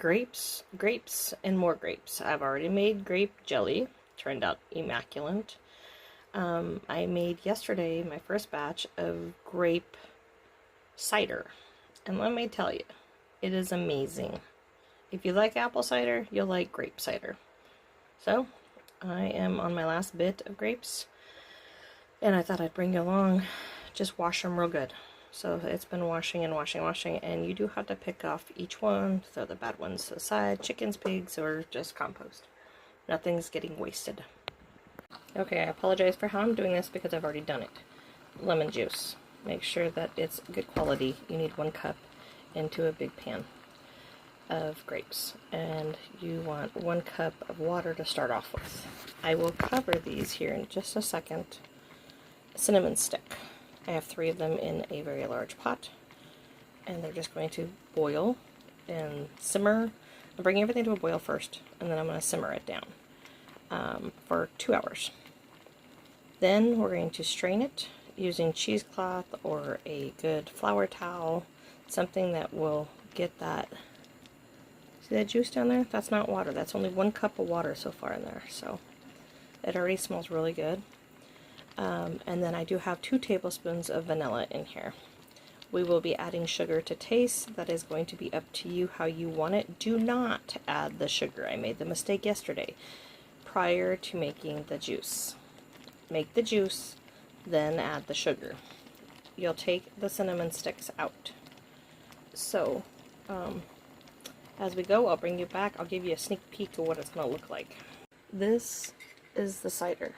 grapes, and more grapes. I've already made grape jelly. Turned out immaculate. I made yesterday my first batch of grape cider. And let me tell you, it is amazing. If you like apple cider, you'll like grape cider. So, I am on my last bit of grapes. And I thought I'd bring you along. Just wash them real good. So it's been washing and washing and washing, and you do have to pick off each one, throw the bad ones to the side, chickens, pigs, or just compost. Nothing's getting wasted. Okay, I apologize for how I'm doing this because I've already done it. Lemon juice. Make sure that it's good quality. You need 1 cup into a big pan of grapes, and you want 1 cup of water to start off with. I will cover these here in just a second. Cinnamon stick. I have 3 of them in a very large pot, and they're just going to boil and simmer. I'll bring everything to a boil first, and then I'm going to simmer it down for 2 hours. Then we're going to strain it using cheesecloth or a good flour towel, something that will get that. See that juice down there? That's not water. That's only 1 cup of water so far in there, so it already smells really good. And then I do have 2 tablespoons of vanilla in here. We will be adding sugar to taste. That is going to be up to you how you want it. Do not add the sugar. I made the mistake yesterday prior to making the juice. Make the juice, then add the sugar. You'll take the cinnamon sticks out. So, as we go, I'll bring you back. I'll give you a sneak peek of what it's going to look like. This is the cider.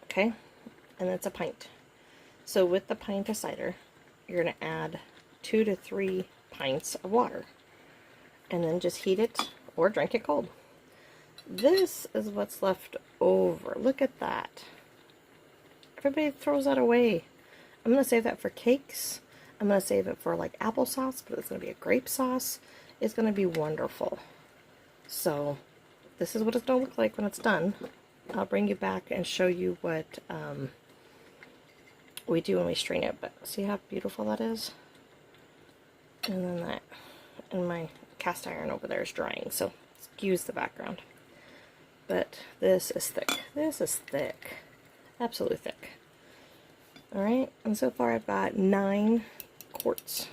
Okay, and it's a pint. So with the pint of cider, you're going to add 2 to 3 pints of water. And then just heat it or drink it cold. This is what's left over. Look at that. Everybody throws that away. I'm going to save that for cakes. I'm going to save it for like applesauce, but it's going to be a grape sauce. It's going to be wonderful. So this is what it's going to look like when it's done. I'll bring you back and show you what we do when we strain it. But see how beautiful that is? And then that, and my cast iron over there is drying, so excuse the background. But this is thick. This is thick. Absolutely thick. Alright, and so far I've got 9 quarts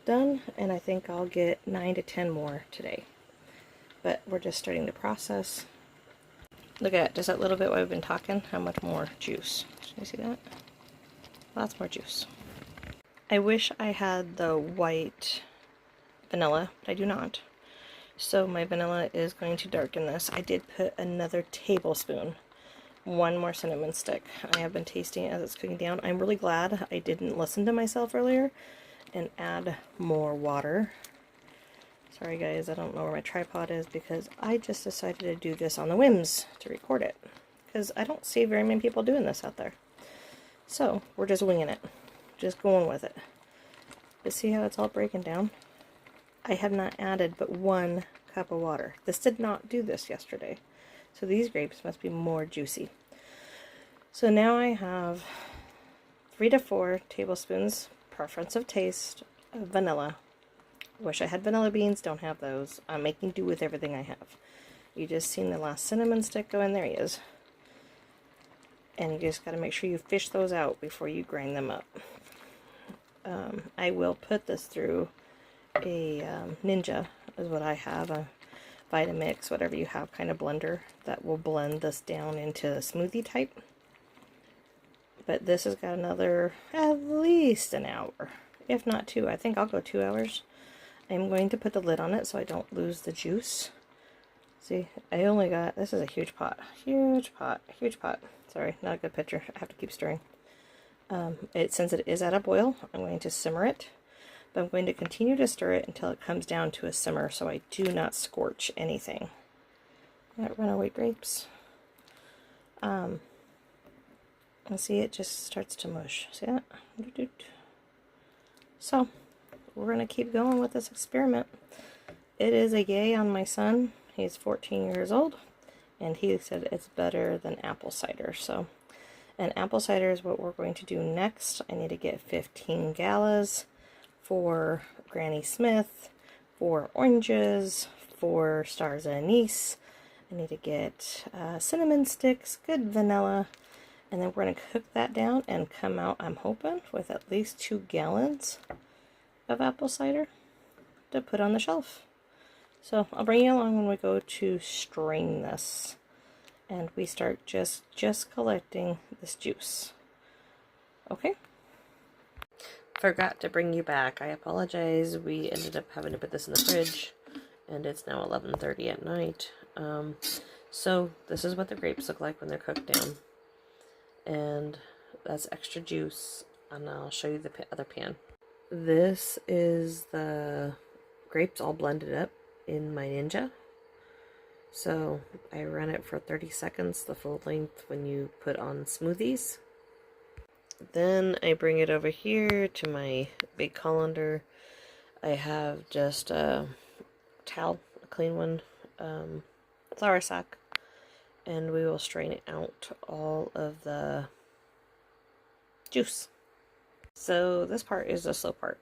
done, and I think I'll get 9 to 10 more today. But we're just starting the process. Look at it, just that little bit while we've been talking, how much more juice. Can you see that? Lots more juice. I wish I had the white vanilla, but I do not. So my vanilla is going to darken this. I did put another tablespoon, 1 more cinnamon stick. I have been tasting it as it's cooking down. I'm really glad I didn't listen to myself earlier and add more water. Sorry guys, I don't know where my tripod is because I just decided to do this on the whims to record it. Because I don't see very many people doing this out there. So, we're just winging it. Just going with it. But see how it's all breaking down? I have not added but 1 cup of water. This did not do this yesterday. So these grapes must be more juicy. So now I have 3 to 4 tablespoons, preference of taste, of vanilla. Wish I had vanilla beans, don't have those. I'm making do with everything I have. You just seen the last cinnamon stick go in, there he is. And you just got to make sure you fish those out before you grind them up. I will put this through a Ninja, is what I have, a Vitamix, whatever you have, kind of blender that will blend this down into a smoothie type. But this has got another, at least an hour, if not 2. I think I'll go 2 hours. I'm going to put the lid on it so I don't lose the juice. See, I only got, this is a huge pot. Huge pot. Huge pot. Sorry, not a good picture. I have to keep stirring. Since it is at a boil, I'm going to simmer it. But I'm going to continue to stir it until it comes down to a simmer so I do not scorch anything. Got runaway grapes. And see, it just starts to mush. See that? So, we're going to keep going with this experiment. It is a yay on my son. He's 14 years old, and he said it's better than apple cider. So, and apple cider is what we're going to do next. I need to get 15 gallons 4 Granny Smith, 4 oranges, 4 stars anise. I need to get cinnamon sticks, good vanilla, and then we're going to cook that down and come out, I'm hoping, with at least 2 gallons of apple cider to put on the shelf. So I'll bring you along when we go to strain this and we start just collecting this juice. Okay? Forgot to bring you back. I apologize. We ended up having to put this in the fridge and it's now 11:30 at night. So this is what the grapes look like when they're cooked down. And that's extra juice, and I'll show you the other pan. This is the grapes all blended up in my Ninja. So I run it for 30 seconds, the full length when you put on smoothies. Then I bring it over here to my big colander. I have just a towel, a clean one, flour sack, and we will strain out all of the juice. So this part is the slow part.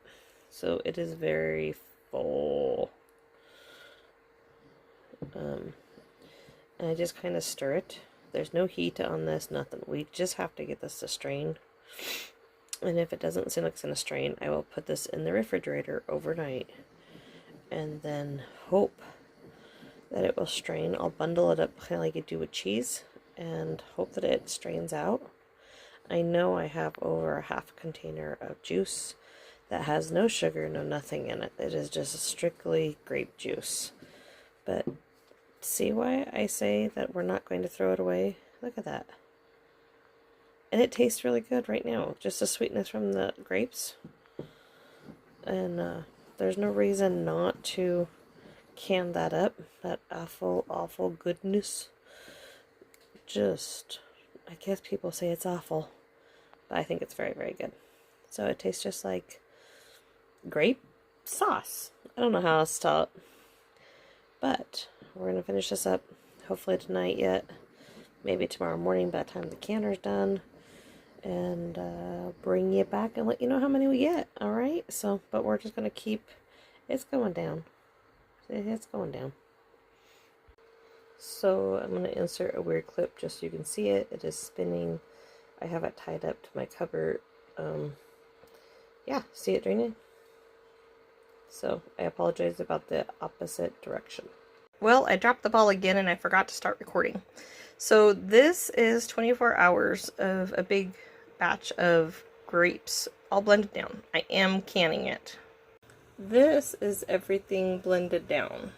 So it is very full. And I just kind of stir it. There's no heat on this, nothing. We just have to get this to strain. And if it doesn't seem like it's going to strain, I will put this in the refrigerator overnight and then hope that it will strain. I'll bundle it up kind of like you do with cheese and hope that it strains out. I know I have over a half container of juice that has no sugar, no nothing in it. It is just strictly grape juice. But see why I say that we're not going to throw it away? Look at that. And it tastes really good right now. Just the sweetness from the grapes. And there's no reason not to can that up. That awful, awful goodness. Just, I guess people say it's awful. But I think it's very, very good. So it tastes just like grape sauce. I don't know how else to tell it. But we're going to finish this up hopefully tonight yet. Maybe tomorrow morning by the time the canner's done. And bring you back and let you know how many we get. Alright? So, but we're just going to keep, it's going down. It's going down. So I'm going to insert a weird clip just so you can see it. It is spinning. I have it tied up to my cupboard. Yeah, see it draining? So I apologize about the opposite direction. Well, I dropped the ball again and I forgot to start recording. So this is 24 hours of a big batch of grapes all blended down. I am canning it. This is everything blended down,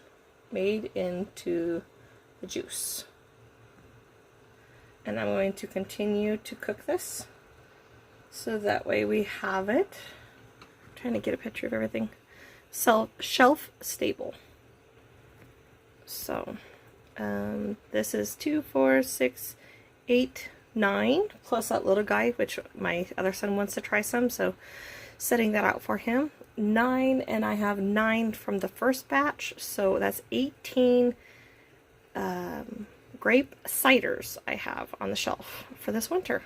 made into the juice. And I'm going to continue to cook this so that way we have it. I'm trying to get a picture of everything. Shelf stable. So this is 2, 4, 6, 8, 9 plus that little guy, which my other son wants to try some, so setting that out for him. 9, and I have 9 from the first batch, so that's 18 grape ciders I have on the shelf for this winter.